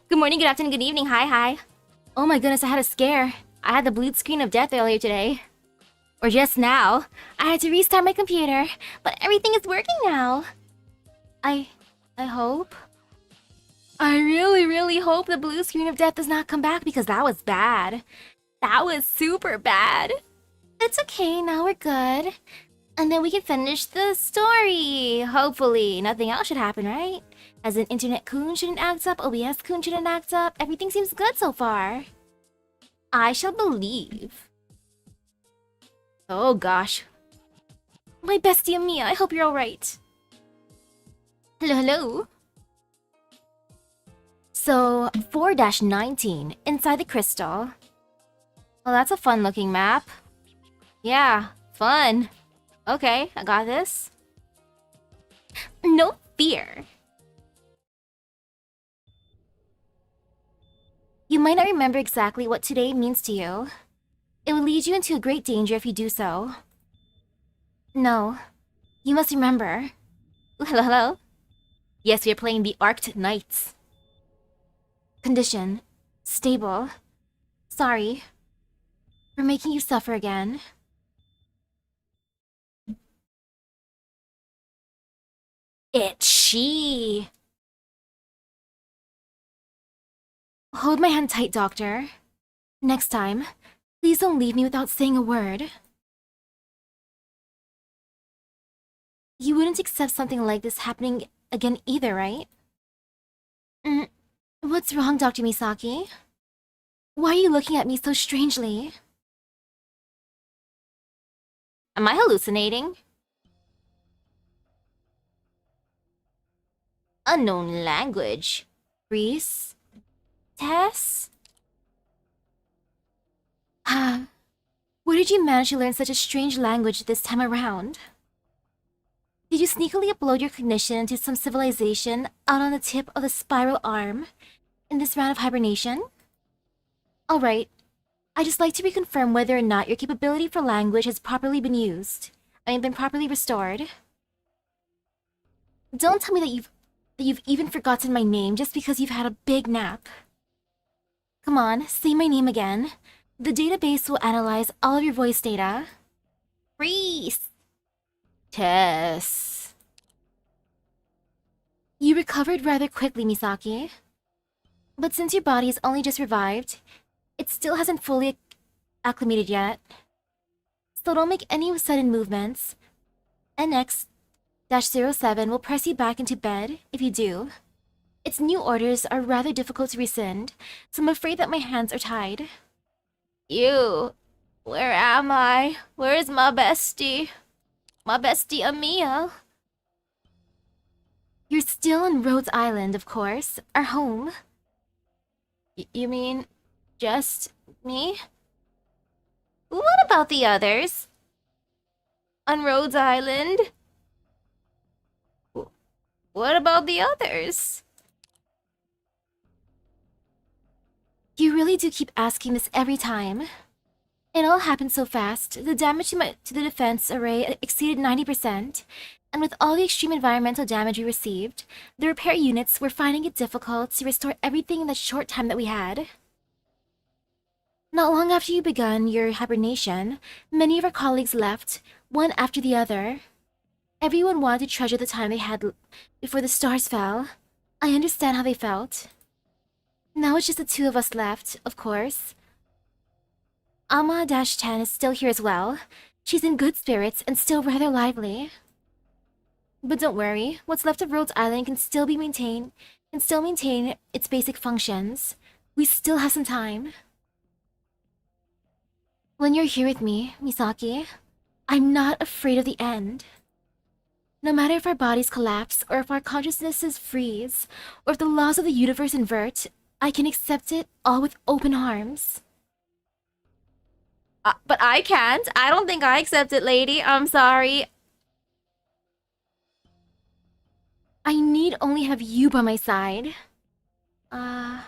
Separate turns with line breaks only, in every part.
Good morning, good afternoon, good evening. Hi. Oh my goodness, I had a scare. I had the blue screen of death earlier today. Or just now. I had to restart my computer, but everything is working now. I hope. I really hope the blue screen of death does not come back because that was bad. That was super bad. It's okay, now we're good. And then we can finish the story. Hopefully, nothing else should happen, right? As an internet coon shouldn't act up, OBS coon shouldn't act up. Everything seems good so far. I shall believe. Oh gosh. My bestie Mia, I hope you're alright. Hello. So, 4-19, inside the crystal. Well, that's a fun looking map. Yeah, fun. Okay, I got this. No fear. You might not remember exactly what today means to you. It will lead you into a great danger if you do so. No, you must remember. Hello? Yes, we are playing the Arknights. Condition. Stable. Sorry. For making you suffer again. It's she. Hold my hand tight, Doctor. Next time, please don't leave me without saying a word. You wouldn't accept something like this happening again either, right? What's wrong, Dr. Misaki? Why are you looking at me so strangely? Am I hallucinating? Unknown language. Priestess? Where did you manage to learn such a strange language this time around? Did you sneakily upload your cognition into some civilization out on the tip of the spiral arm in this round of hibernation? Alright, I'd just like to reconfirm whether or not your capability for language has properly been used. Been properly restored. Don't tell me that you've even forgotten my name just because you've had a big nap. Come on, say my name again. The database will analyze all of your voice data. Priestess. You recovered rather quickly, Misaki. But since your body is only just revived, it still hasn't fully acclimated yet. So don't make any sudden movements. NX-07 will press you back into bed if you do. Its new orders are rather difficult to rescind, so I'm afraid that my hands are tied. Ew. Where am I? Where is my bestie? My bestie Amia. You're still on Rhodes Island, of course. Our home. You mean just me? What about the others? On Rhodes Island? What about the others? You really do keep asking this every time. It all happened so fast. The damage to the defense array exceeded 90%, and with all the extreme environmental damage we received, the repair units were finding it difficult to restore everything in the short time that we had. Not long after you begun your hibernation, many of our colleagues left, one after the other. Everyone wanted to treasure the time they had before the stars fell. I understand how they felt. Now it's just the two of us left, of course. Ama-10 is still here as well. She's in good spirits and still rather lively. But don't worry, what's left of Rhodes Island can still maintain its basic functions. We still have some time. When you're here with me, Misaki, I'm not afraid of the end. No matter if our bodies collapse, or if our consciousnesses freeze, or if the laws of the universe invert, I can accept it all with open arms. But I can't. I don't think I accept it, lady. I'm sorry. I need only have you by my side. Ma'am?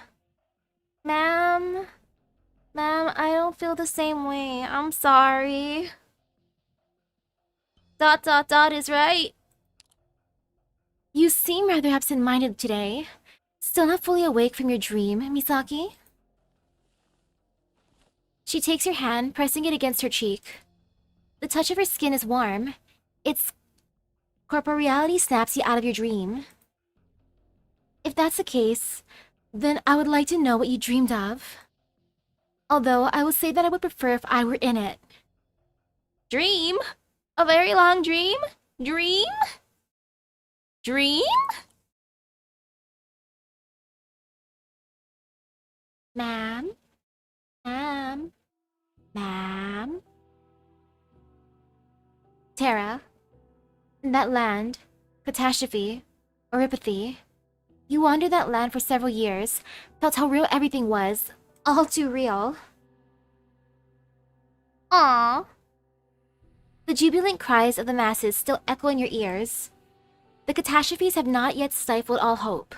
Ma'am, I don't feel the same way. I'm sorry. ... is right. You seem rather absent-minded today. Still not fully awake from your dream, Misaki? She takes your hand, pressing it against her cheek. The touch of her skin is warm. Its corporeality snaps you out of your dream. If that's the case, then I would like to know what you dreamed of. Although I will say that I would prefer if I were in it. Dream? A very long dream? Dream? Dream? Ma'am? Ma'am? Ma'am? Terra, that land, catastrophe, or apathy. You wandered that land for several years, felt how real everything was, all too real. Aww. The jubilant cries of the masses still echo in your ears. The catastrophes have not yet stifled all hope.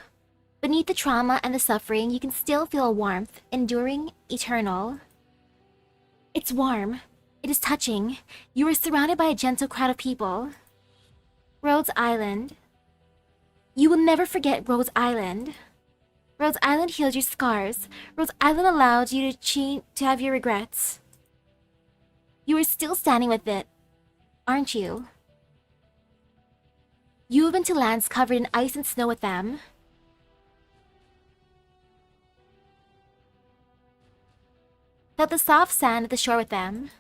Beneath the trauma and the suffering, you can still feel a warmth, enduring, eternal. It's warm. It is touching. You are surrounded by a gentle crowd of people. Rhodes Island. You will never forget Rhodes Island. Rhodes Island healed your scars. Rhodes Island allowed you to have your regrets. You are still standing with it, aren't you? You have been to lands covered in ice and snow with them. Felt the soft sand at the shore with them.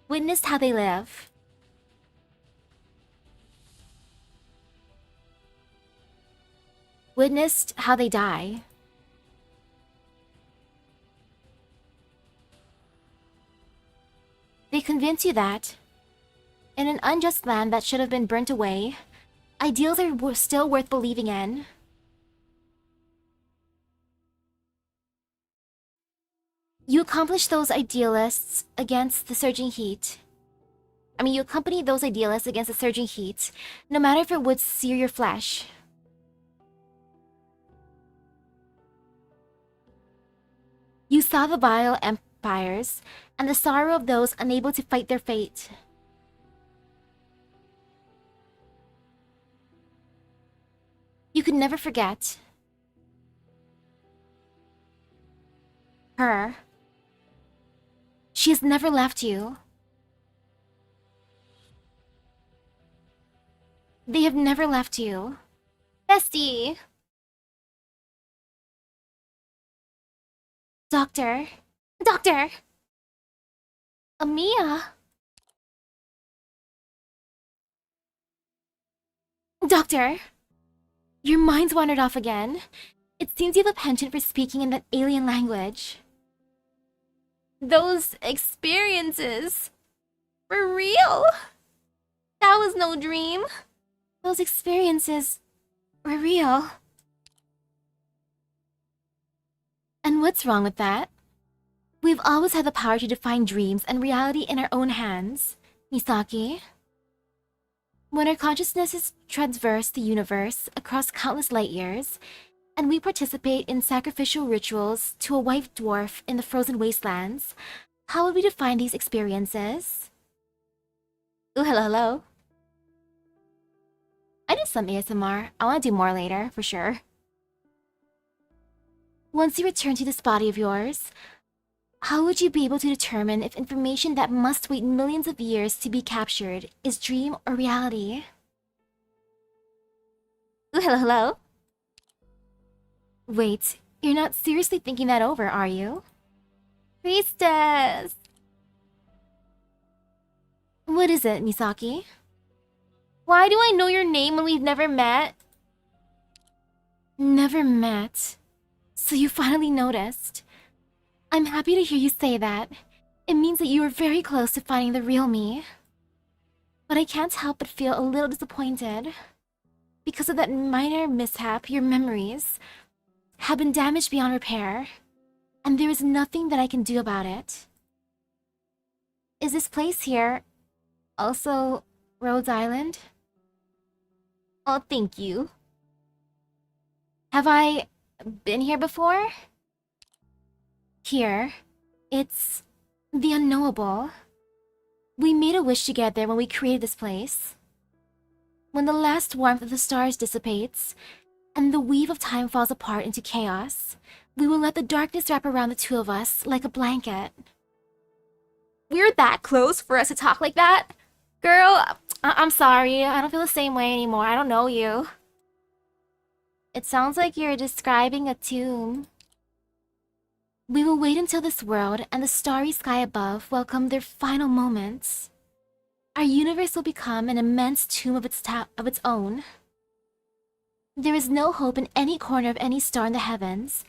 Witnessed how they live. Witnessed how they die. They convince you that, in an unjust land that should have been burnt away, ideals are still worth believing in. You accomplish those idealists against the surging heat. You accompany those idealists against the surging heat, no matter if it would sear your flesh. You saw the vile empires and the sorrow of those unable to fight their fate. You could never forget her. She has never left you. They have never left you. Bestie! Doctor? Doctor! Amiya! Doctor! Your mind's wandered off again. It seems you have a penchant for speaking in that alien language. Those experiences were real. That was no dream. Those experiences were real. And what's wrong with that? We've always had the power to define dreams and reality in our own hands, Misaki. When our consciousnesses traverse the universe across countless light years, and we participate in sacrificial rituals to a white dwarf in the frozen wastelands, how would we define these experiences? Ooh, hello, hello. I did some ASMR. I want to do more later, for sure. Once you return to this body of yours, how would you be able to determine if information that must wait millions of years to be captured is dream or reality? Ooh, hello, hello. Wait, you're not seriously thinking that over, are you? Priestess! What is it, Misaki? Why do I know your name when we've never met? Never met? So you finally noticed. I'm happy to hear you say that. It means that you were very close to finding the real me. But I can't help but feel a little disappointed. Because of that minor mishap, your memories have been damaged beyond repair, and there is nothing that I can do about it. Is this place here also Rhodes Island? Oh, thank you. Have I been here before? Here, it's the unknowable. We made a wish together when we created this place. When the last warmth of the stars dissipates, and the weave of time falls apart into chaos, we will let the darkness wrap around the two of us like a blanket. We're that close for us to talk like that? Girl, I'm sorry. I don't feel the same way anymore. I don't know you. It sounds like you're describing a tomb. We will wait until this world and the starry sky above welcome their final moments. Our universe will become an immense tomb of its own. There is no hope in any corner of any star in the heavens.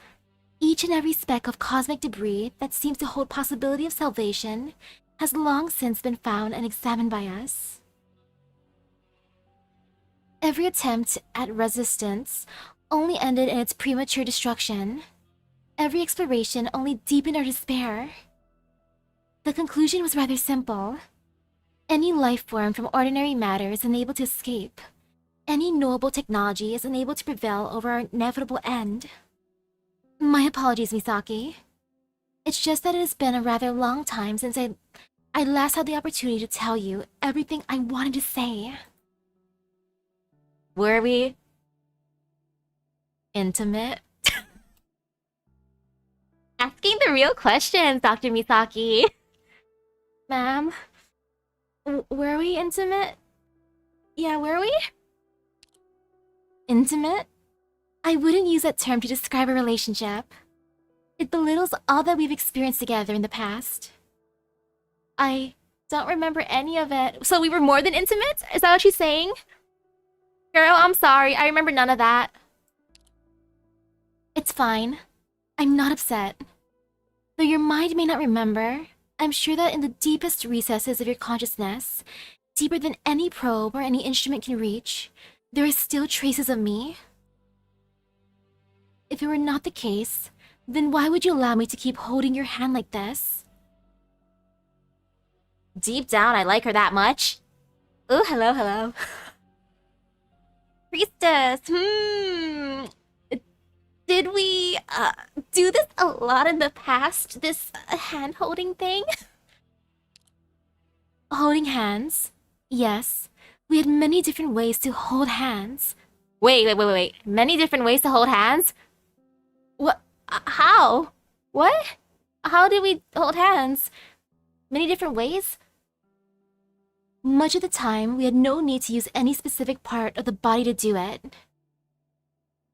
Each and every speck of cosmic debris that seems to hold possibility of salvation has long since been found and examined by us. Every attempt at resistance only ended in its premature destruction. Every exploration only deepened our despair. The conclusion was rather simple. Any life form from ordinary matter is unable to escape. Any knowable technology is unable to prevail over our inevitable end. My apologies, Misaki. It's just that it has been a rather long time since I last had the opportunity to tell you everything I wanted to say. Were we intimate? Asking the real questions, Dr. Misaki. Ma'am, were we intimate? Yeah, were we? Intimate? I wouldn't use that term to describe a relationship. It belittles all that we've experienced together in the past. I don't remember any of it. So we were more than intimate? Is that what she's saying? Girl, I'm sorry. I remember none of that. It's fine. I'm not upset. Though your mind may not remember, I'm sure that in the deepest recesses of your consciousness, deeper than any probe or any instrument can reach, there are still traces of me. If it were not the case, then why would you allow me to keep holding your hand like this? Deep down, I like her that much. Ooh, hello, hello. Priestess, Did we, do this a lot in the past? This hand-holding thing? Holding hands? Yes. We had many different ways to hold hands. Wait. Many different ways to hold hands? What? How? What? How did we hold hands? Many different ways? Much of the time, we had no need to use any specific part of the body to do it.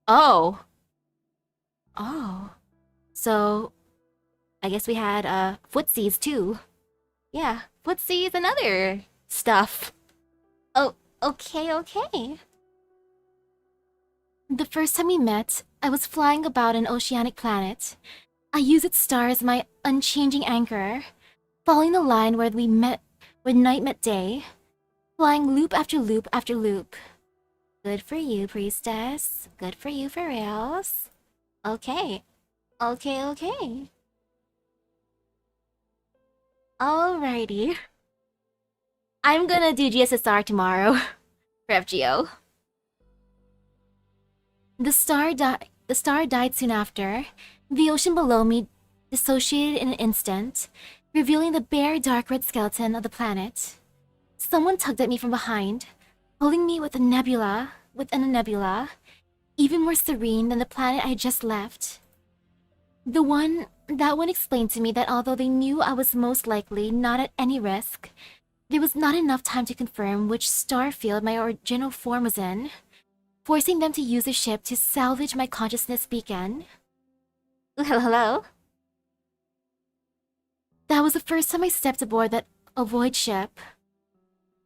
Oh. So, I guess we had, footsies too. Yeah, footsies and other stuff. Oh, okay. The first time we met, I was flying about an oceanic planet. I used its star as my unchanging anchor, following the line where we met, where night met day, flying loop after loop after loop. Good for you, Priestess. Good for you for reals. Okay. Alrighty. I'm gonna do GSSR tomorrow for FGO. The star died soon after. The ocean below me dissociated in an instant, revealing the bare dark red skeleton of the planet. Someone tugged at me from behind, pulling me within a nebula, even more serene than the planet I had just left. That one explained to me that although they knew I was most likely not at any risk, there was not enough time to confirm which star field my original form was in, forcing them to use the ship to salvage my consciousness beacon. Hello? That was the first time I stepped aboard that Avoid ship.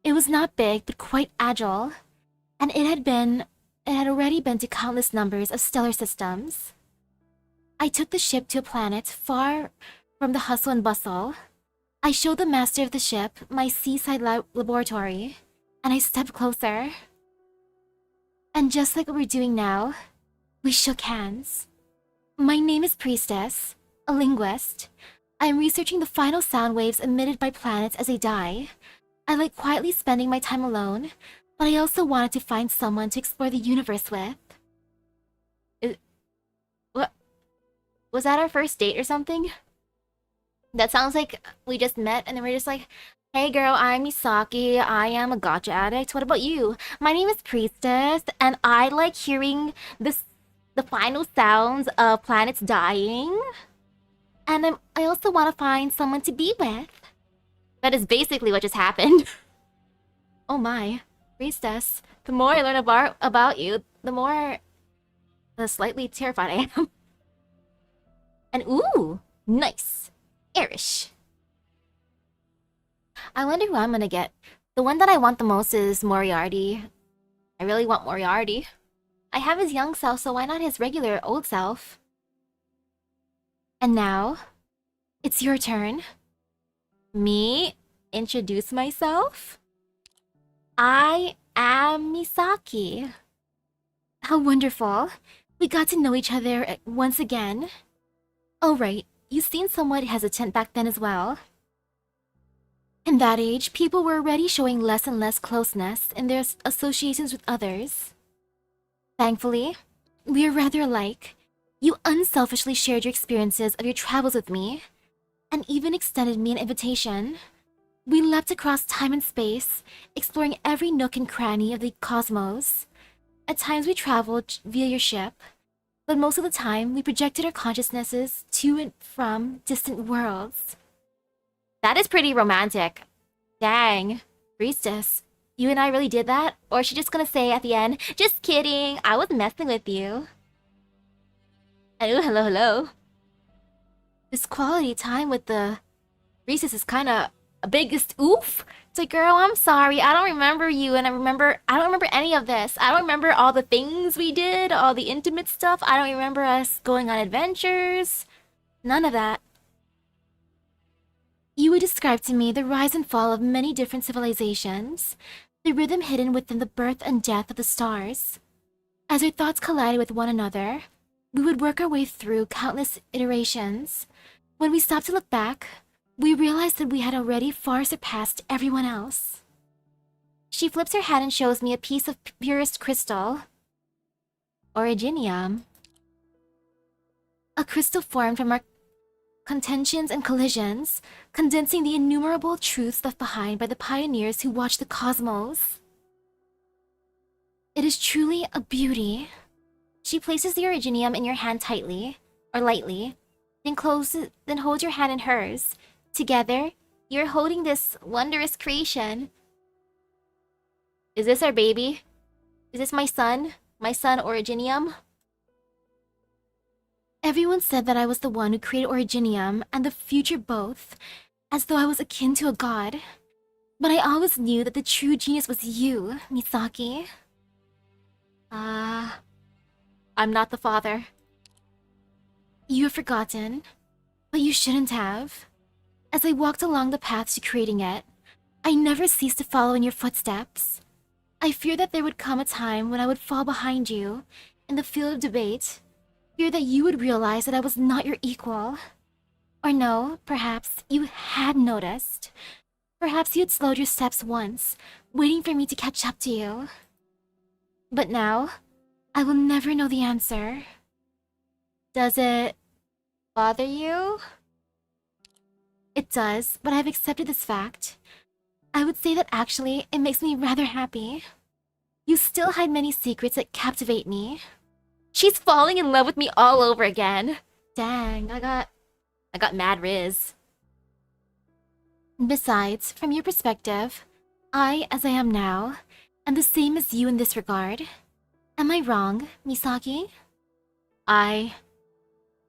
It was not big, but quite agile, and it had already been to countless numbers of stellar systems. I took the ship to a planet far from the hustle and bustle. I showed the master of the ship my seaside laboratory, and I stepped closer. And just like what we're doing now, we shook hands. My name is Priestess, a linguist. I am researching the final sound waves emitted by planets as they die. I like quietly spending my time alone, but I also wanted to find someone to explore the universe with. What? Was that our first date or something? That sounds like we just met and then we're just like, Hey girl, I'm Misaki. I am a gacha addict. What about you? My name is Priestess, and I like hearing the final sounds of planets dying. And I also want to find someone to be with. That is basically what just happened. Oh my, Priestess. The more I learn about you, the more slightly terrified I am. And ooh, nice. Airish. I wonder who I'm gonna get. The one that I want the most is Moriarty. I really want Moriarty. I have his young self, so why not his regular old self? And now, it's your turn. Me? Introduce myself? I am Misaki. How wonderful. We got to know each other once again. Oh right, you seemed somewhat hesitant back then as well. In that age, people were already showing less and less closeness in their associations with others. Thankfully, we are rather alike. You unselfishly shared your experiences of your travels with me, and even extended me an invitation. We leapt across time and space, exploring every nook and cranny of the cosmos. At times we traveled via your ship, but most of the time we projected our consciousnesses to and from distant worlds. That is pretty romantic. Dang. Priestess, you and I really did that? Or is she just gonna say at the end, just kidding, I was messing with you? And ooh, hello, hello. This quality time with the Priestess is kinda a biggest oof. It's like, girl, I'm sorry, I don't remember you, and I don't remember any of this. I don't remember all the things we did, all the intimate stuff. I don't remember us going on adventures. None of that. You would describe to me the rise and fall of many different civilizations, the rhythm hidden within the birth and death of the stars. As our thoughts collided with one another, we would work our way through countless iterations. When we stopped to look back, we realized that we had already far surpassed everyone else. She flips her hand and shows me a piece of purest crystal. Originium. A crystal formed from our contentions and collisions, condensing the innumerable truths left behind by the pioneers who watched the cosmos. It is truly a beauty. She places the originium in your hand tightly, or lightly, then holds your hand in hers. Together, you're holding this wondrous creation. Is this our baby? Is this my son? My son Originium? Everyone said that I was the one who created Originium and the future both, as though I was akin to a god. But I always knew that the true genius was you, Misaki. I'm not the father. You have forgotten, but you shouldn't have. As I walked along the path to creating it, I never ceased to follow in your footsteps. I feared that there would come a time when I would fall behind you in the field of debate. Fear that you would realize that I was not your equal. Or no, perhaps you had noticed. Perhaps you had slowed your steps once, waiting for me to catch up to you. But now, I will never know the answer. Does it bother you? It does, but I've accepted this fact. I would say that actually, it makes me rather happy. You still hide many secrets that captivate me. She's falling in love with me all over again. Dang, I got mad riz. Besides, from your perspective, I, as I am now, am the same as you in this regard. Am I wrong, Misaki? I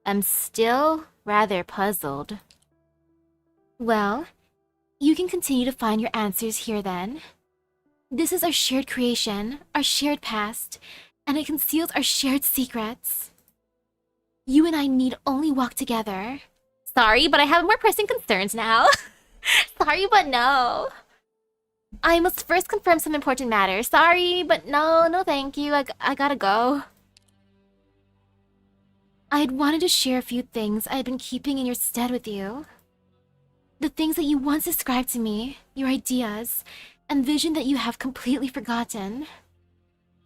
am still rather puzzled. Well, you can continue to find your answers here then. This is our shared creation, our shared past, and it conceals our shared secrets. You and I need only walk together. Sorry, but I have more pressing concerns now. Sorry, but no. I must first confirm some important matters. Sorry, but no thank you. I gotta go. I had wanted to share a few things I had been keeping in your stead with you. The things that you once described to me, your ideas, and vision that you have completely forgotten.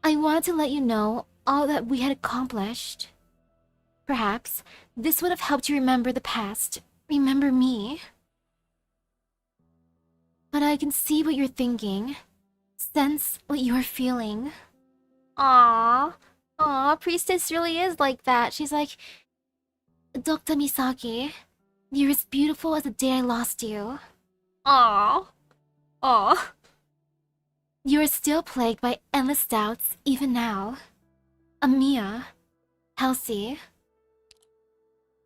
I wanted to let you know all that we had accomplished. Perhaps this would have helped you remember the past, remember me. But I can see what you're thinking. Sense what you're feeling. Aww. Aww, Priestess really is like that. She's like, Dr. Misaki, you're as beautiful as the day I lost you. Aww. Aww. You are still plagued by endless doubts, even now. Amiya. Halsey.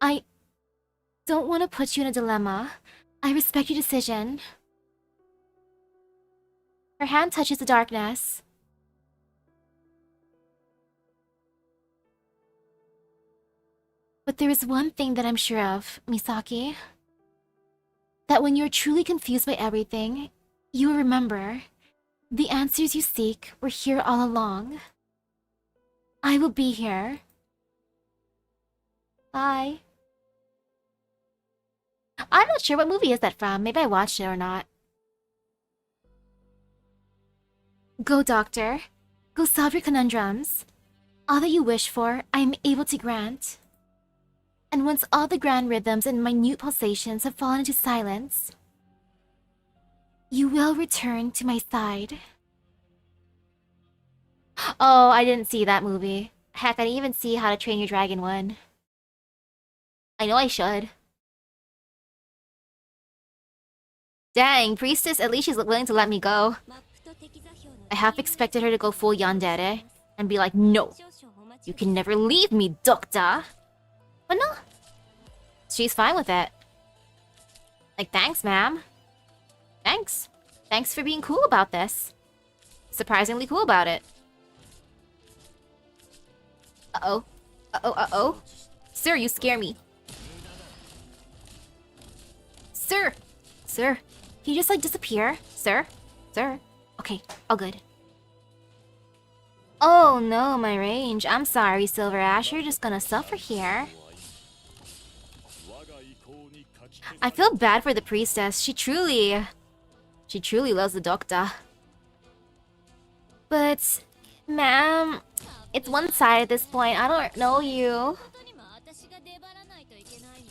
I don't want to put you in a dilemma. I respect your decision. Her hand touches the darkness. But there is one thing that I'm sure of, Misaki. That when you're truly confused by everything, you will remember the answers you seek were here all along. I will be here. Bye. I'm not sure what movie is that from. Maybe I watched it or not. Go, Doctor. Go solve your conundrums. All that you wish for, I am able to grant. And once all the grand rhythms and minute pulsations have fallen into silence, you will return to my side. Oh, I didn't see that movie. Heck, I didn't even see How to Train Your Dragon 1. I know I should. Dang, Priestess, at least she's willing to let me go. I half expected her to go full yandere and be like, no, you can never leave me, Doctor. But no, she's fine with it. Like, thanks, ma'am. Thanks. Thanks for being cool about this. Surprisingly cool about it. Uh-oh. Uh-oh, uh-oh. Sir, you scare me. Sir! Sir, can you just, like, disappear? Sir? Sir? Okay, all good. Oh no, my range. I'm sorry, Silver Ash. You're just gonna suffer here. I feel bad for the Priestess. She truly loves the Doctor. But, ma'am, it's one side at this point. I don't know you.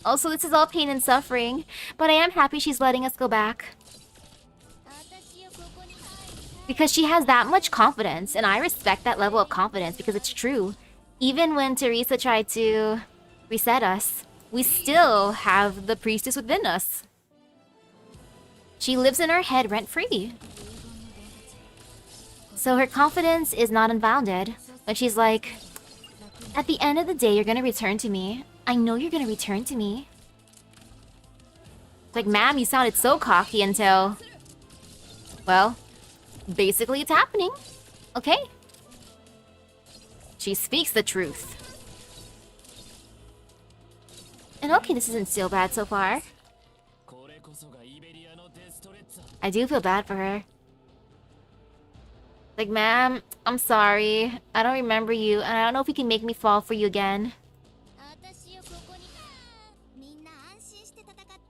Also, this is all pain and suffering, but I am happy she's letting us go back. Because she has that much confidence, and I respect that level of confidence because it's true. Even when Teresa tried to reset us, we still have the Priestess within us. She lives in our head rent-free. So her confidence is not unfounded. When she's like, at the end of the day, you're gonna return to me. I know you're gonna return to me. It's like, ma'am, you sounded so cocky until... Well, basically it's happening. Okay? She speaks the truth. And okay, this isn't so bad so far. I do feel bad for her. Like, ma'am, I'm sorry. I don't remember you, and I don't know if you can make me fall for you again.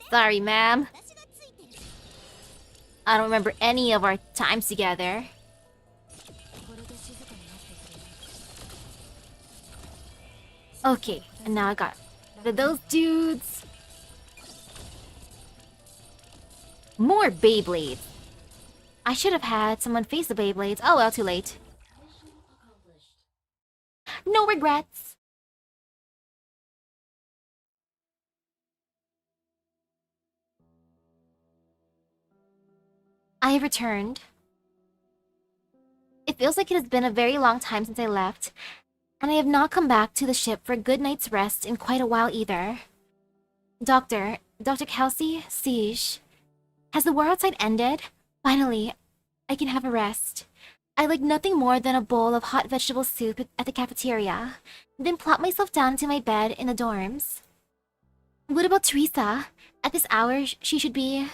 Sorry, ma'am. I don't remember any of our times together. Okay, and now I got rid of those dudes. More Beyblades. I should have had someone face the Beyblades. Oh well, too late. No regrets. I have returned. It feels like it has been a very long time since I left, and I have not come back to the ship for a good night's rest in quite a while either. Dr. Kelsey, Siege, has the war outside ended? Finally, I can have a rest. I like nothing more than a bowl of hot vegetable soup at the cafeteria, then plop myself down into my bed in the dorms. What about Teresa? At this hour, she should be...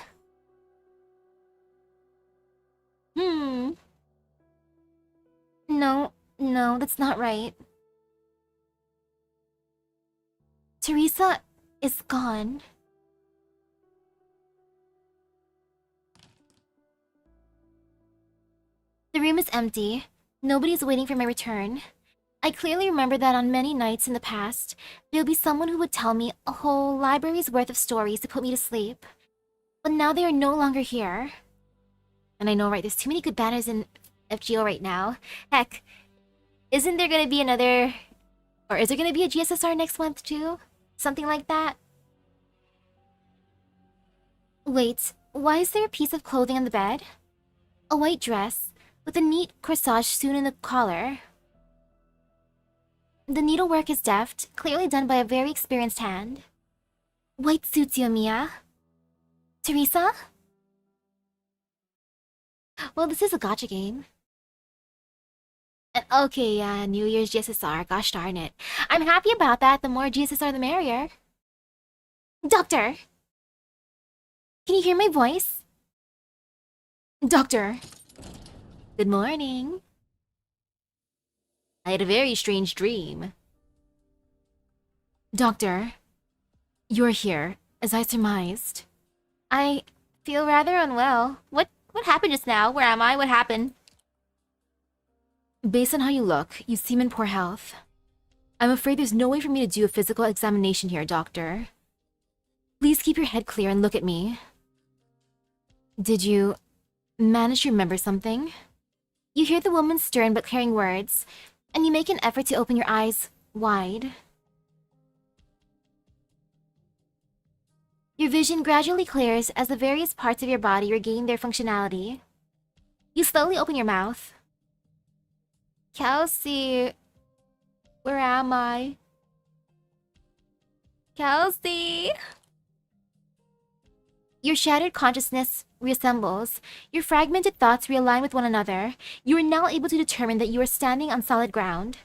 No, that's not right. Teresa is gone. The room is empty. Nobody's waiting for my return. I clearly remember that on many nights in the past, there would be someone who would tell me a whole library's worth of stories to put me to sleep. But now they are no longer here. And I know, right? There's too many good banners in FGO right now. Heck, isn't there gonna be another... Or is there gonna be a GSSR next month too? Something like that? Wait, why is there a piece of clothing on the bed? A white dress, with a neat corsage sewn in the collar. The needlework is deft, clearly done by a very experienced hand. White suits you, Mia. Teresa? Well, this is a gacha game. And okay, New Year's GSSR, gosh darn it. I'm happy about that, the more GSSR the merrier. Doctor! Can you hear my voice? Doctor! Good morning. I had a very strange dream. Doctor, you're here, as I surmised. I feel rather unwell. What happened just now? Where am I? What happened? Based on how you look, you seem in poor health. I'm afraid there's no way for me to do a physical examination here, Doctor. Please keep your head clear and look at me. Did you manage to remember something? You hear the woman's stern but caring words, and you make an effort to open your eyes wide. Your vision gradually clears as the various parts of your body regain their functionality. You slowly open your mouth. Kelsey, where am I? Kelsey! Your shattered consciousness reassembles. Your fragmented thoughts realign with one another. You are now able to determine that you are standing on solid ground.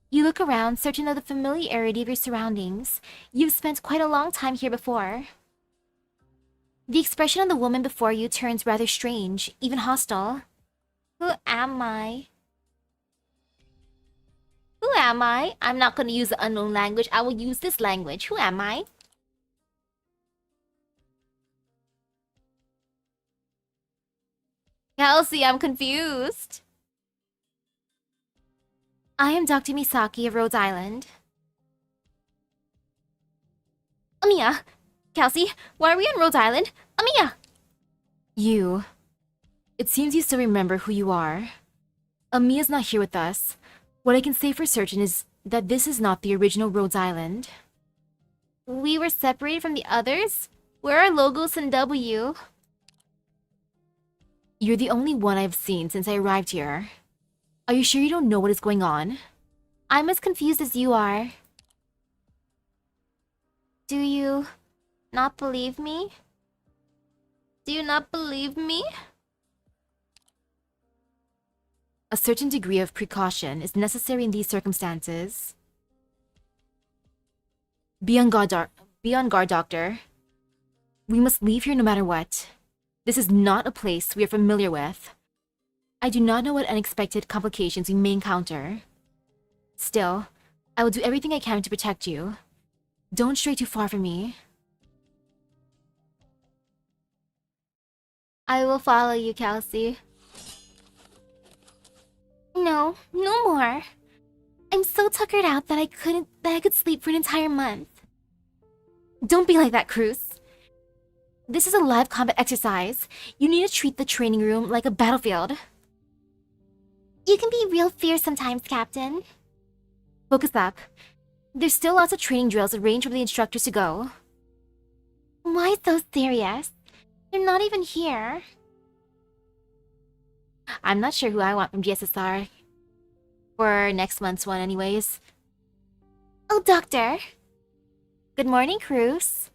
You look around, certain of the familiarity of your surroundings. You've spent quite a long time here before. The expression on the woman before you turns rather strange, even hostile. Who am I? Who am I? I'm not going to use the unknown language. I will use this language. Who am I? Kelsey, I'm confused. I am Dr. Misaki of Rhodes Island. Amiya! Kelsey, why are we on Rhodes Island? Amiya! You. It seems you still remember who you are. Amiya's not here with us. What I can say for certain is that this is not the original Rhodes Island. We were separated from the others? Where are Logos and W? You're the only one I've seen since I arrived here. Are you sure you don't know what is going on? I'm as confused as you are. Do you not believe me? Do you not believe me? A certain degree of precaution is necessary in these circumstances. Be on guard, Doctor. We must leave here no matter what. This is not a place we are familiar with. I do not know what unexpected complications we may encounter. Still, I will do everything I can to protect you. Don't stray too far from me. I will follow you, Kelsey. No, no more. I'm so tuckered out that I could sleep for an entire month. Don't be like that, Cruz. This is a live combat exercise. You need to treat the training room like a battlefield. You can be real fierce sometimes, Captain. Focus up. There's still lots of training drills arranged for the instructors to go. Why so serious? They're not even here. I'm not sure who I want from GSSR for next month's one anyways. Oh, Doctor. Good morning, Cruz.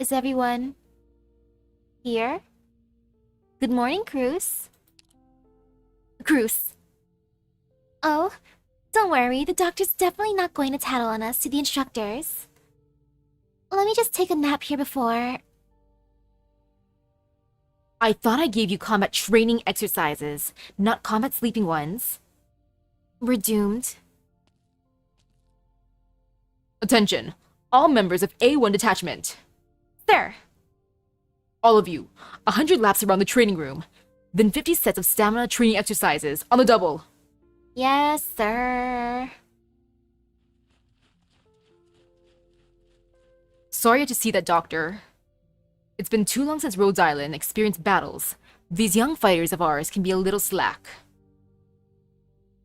Is everyone here? Good morning, Cruz. Cruz. Oh, don't worry. The doctor's definitely not going to tattle on us to the instructors. Let me just take a nap here before... I thought I gave you combat training exercises, not combat sleeping ones. We're doomed. Attention! All members of A1 detachment. Sir! All of you, 100 laps around the training room, then 50 sets of stamina training exercises on the double. Yes, sir. Sorry to see that, Doctor. It's been too long since Rhodes Island experienced battles.
These young fighters of ours can be a little slack.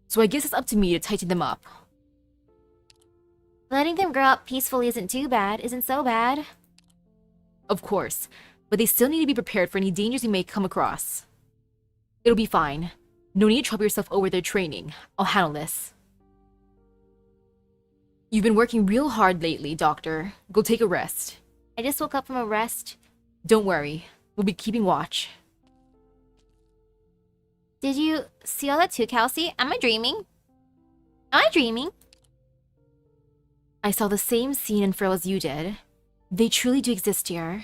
So I guess it's up to me to tighten them up.
Letting them grow up peacefully isn't so bad.
Of course, but they still need to be prepared for any dangers we may come across. It'll be fine. No need to trouble yourself over their training. I'll handle this. You've been working real hard lately, Doctor. Go take a rest.
I just woke up from a rest.
Don't worry. We'll be keeping watch.
Did you see all that too, Kelsey? Am I dreaming?
I saw the same scene in Furl as you did. They truly do exist here.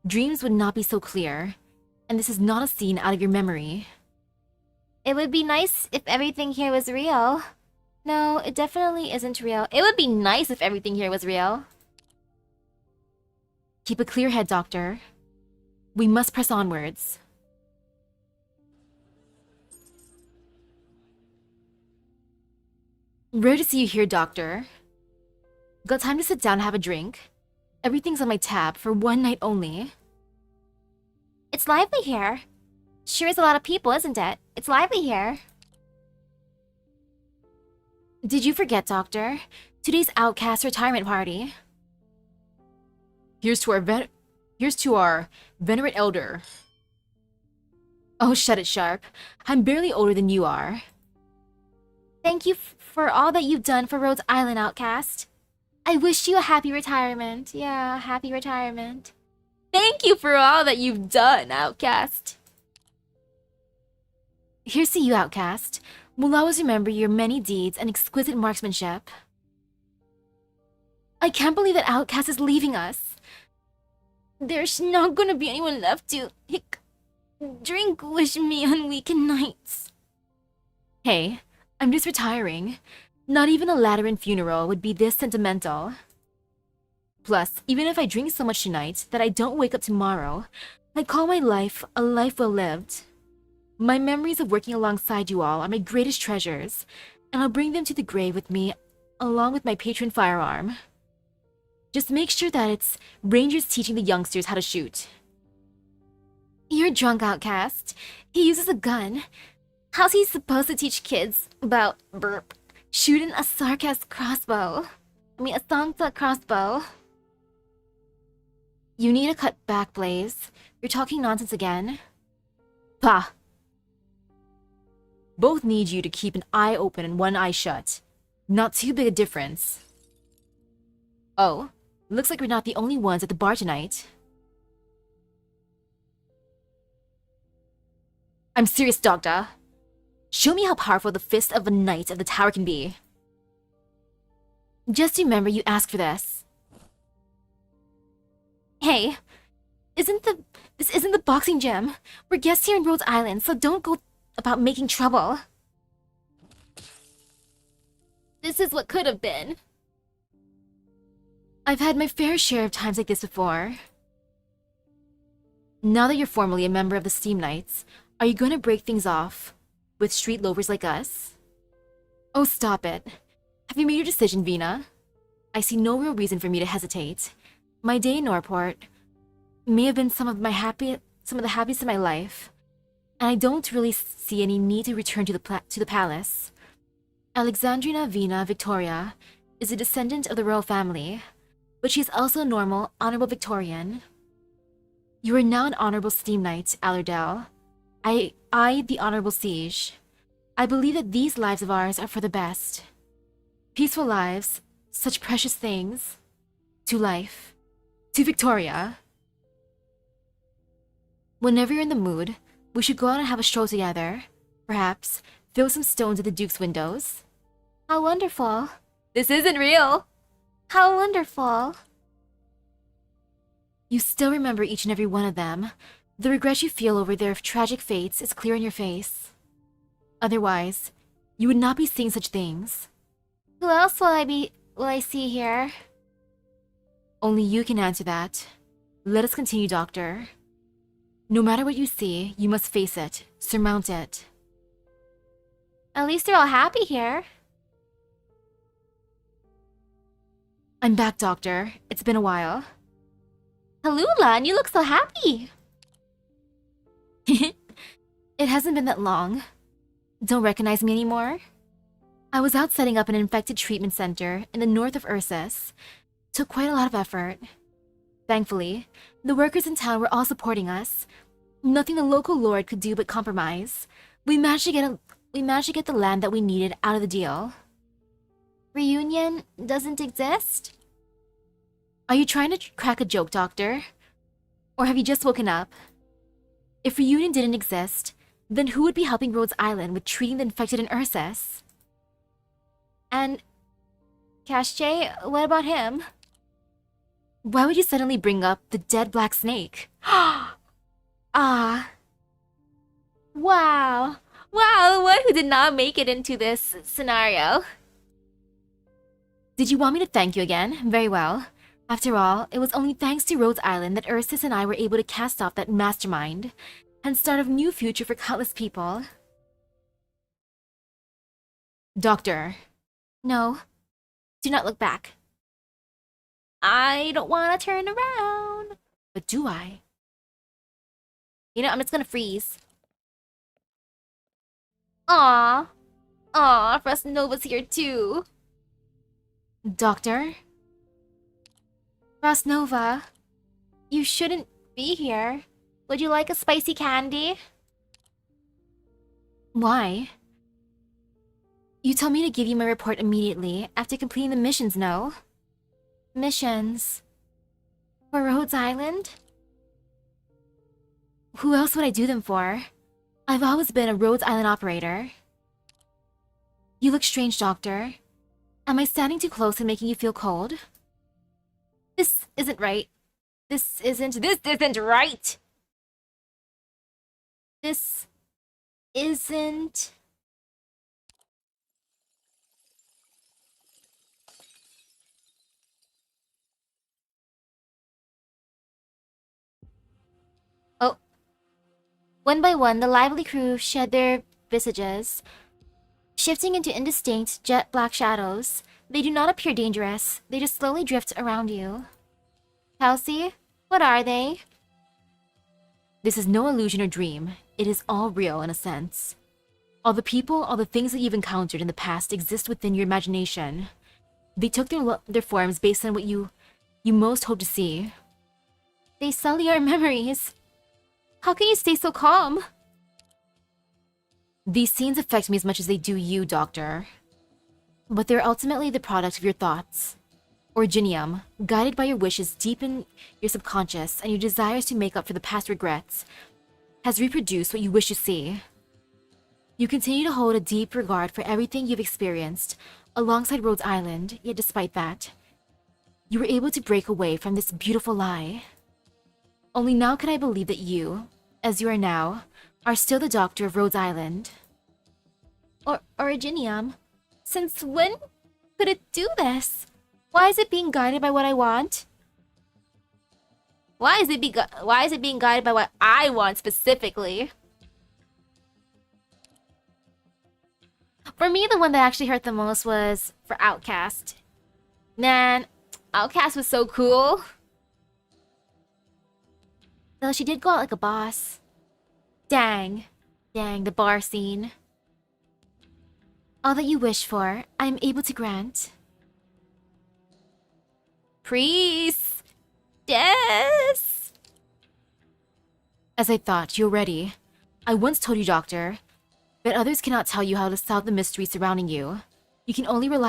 Dreams would not be so clear. And this is not a scene out of your memory.
It would be nice if everything here was real. No, it definitely isn't real. It would be nice if everything here was real.
Keep a clear head, Doctor. We must press onwards. Rare to see you here, Doctor. Got time to sit down and have a drink? Everything's on my tab for one night only.
It's lively here. Sure is a lot of people, isn't it? It's lively here.
Did you forget, Doctor? Today's Outcast retirement party. Here's to our venerate elder. Oh, shut it, Sharp. I'm barely older than you are.
Thank you for all that you've done for Rhodes Island, Outcast. I wish you a happy retirement. Yeah, happy retirement. Thank you for all that you've done, Outcast.
Here's to you, Outcast. We'll always remember your many deeds and exquisite marksmanship.
I can't believe that Outcast is leaving us. There's not gonna be anyone left to drink with me on weekend nights.
Hey, I'm just retiring. Not even a Lateran funeral would be this sentimental. Plus, even if I drink so much tonight that I don't wake up tomorrow, I call my life a life well lived. My memories of working alongside you all are my greatest treasures, and I'll bring them to the grave with me, along with my patron firearm. Just make sure that it's Rangers teaching the youngsters how to shoot.
You're drunk, Outcast. He uses a gun. How's he supposed to teach kids about shooting a sarcastic crossbow? I mean, a Sangta crossbow.
You need to cut back, Blaze. You're talking nonsense again. Pah! Both need you to keep an eye open and one eye shut. Not too big a difference. Oh, looks like we're not the only ones at the bar tonight. I'm serious, Doctor. Show me how powerful the fist of a knight of the tower can be. Just remember you asked for this.
Hey, this isn't the boxing gym. We're guests here in Rhodes Island, so don't go about making trouble. This is what could have been.
I've had my fair share of times like this before. Now that you're formally a member of the Steam Knights, are you going to break things off with street loafers like us? Oh, stop it. Have you made your decision, Vina? I see no real reason for me to hesitate. My day in Norport may have been some of the happiest of my life, and I don't really see any need to return to the palace. Alexandrina Vina Victoria is a descendant of the royal family, but she is also a normal, honorable Victorian. You are now an honorable Steam Knight, Allerdale. I, the Honorable Siege. I believe that these lives of ours are for the best. Peaceful lives, such precious things. To life. To Victoria. Whenever you're in the mood, we should go out and have a stroll together. Perhaps throw some stones at the Duke's windows.
How wonderful.
This isn't real!
How wonderful.
You still remember each and every one of them. The regret you feel over their tragic fates is clear in your face. Otherwise, you would not be seeing such things.
Who else will I see here?
Only you can answer that. Let us continue, Doctor. No matter what you see, you must face it, surmount it.
At least they're all happy here.
I'm back, Doctor. It's been a while.
Halula, and you look so happy.
It hasn't been that long. Don't recognize me anymore? I was out setting up an infected treatment center in the north of Ursus. Took quite a lot of effort. Thankfully, the workers in town were all supporting us. Nothing the local lord could do but compromise. We managed to get the land that we needed out of the deal.
Reunion doesn't exist?
Are you trying to crack a joke, Doctor? Or have you just woken up? If Reunion didn't exist, then who would be helping Rhodes Island with treating the infected in Ursus?
And Cache, what about him?
Why would you suddenly bring up the dead black snake?
Ah. Wow. Wow, the one who did not make it into this scenario.
Did you want me to thank you again? Very well. After all, it was only thanks to Rhodes Island that Ursus and I were able to cast off that mastermind and start a new future for countless people. Doctor.
No. Do not look back. I don't want to turn around.
But do I?
You know, I'm just gonna freeze. Aww. Aww, Frost Nova's here too.
Doctor?
Frost Nova, you shouldn't be here. Would you like a spicy candy?
Why? You told me to give you my report immediately after completing the missions, no?
Missions? For Rhodes Island?
Who else would I do them for? I've always been a Rhodes Island operator. You look strange, Doctor. Am I standing too close and making you feel cold?
This isn't right. This isn't right! This isn't... Oh. One by one, the lively crew shed their visages, shifting into indistinct, jet black shadows. They do not appear dangerous. They just slowly drift around you. Kelsey, what are they?
This is no illusion or dream. It is all real in a sense. All the people, all the things that you've encountered in the past exist within your imagination. They took their forms based on what you most hope to see.
They sully our memories. How can you stay so calm?
These scenes affect me as much as they do you, Doctor. But they're ultimately the product of your thoughts. Originium, guided by your wishes deep in your subconscious and your desires to make up for the past regrets, has reproduced what you wish to see. You continue to hold a deep regard for everything you've experienced alongside Rhodes Island, yet despite that, you were able to break away from this beautiful lie. Only now can I believe that you, as you are now, are still the Doctor of Rhodes Island.
Originium? Since when could it do this? Why is it being guided by what I want? Why is it being guided by what I want specifically? For me, the one that actually hurt the most was for Outcast. Man, Outcast was so cool. Though she did go out like a boss. Dang, the bar scene. All that you wish for, I am able to grant. Priestess!
As I thought, you're ready. I once told you, Doctor, but others cannot tell you how to solve the mystery surrounding you. You can only rely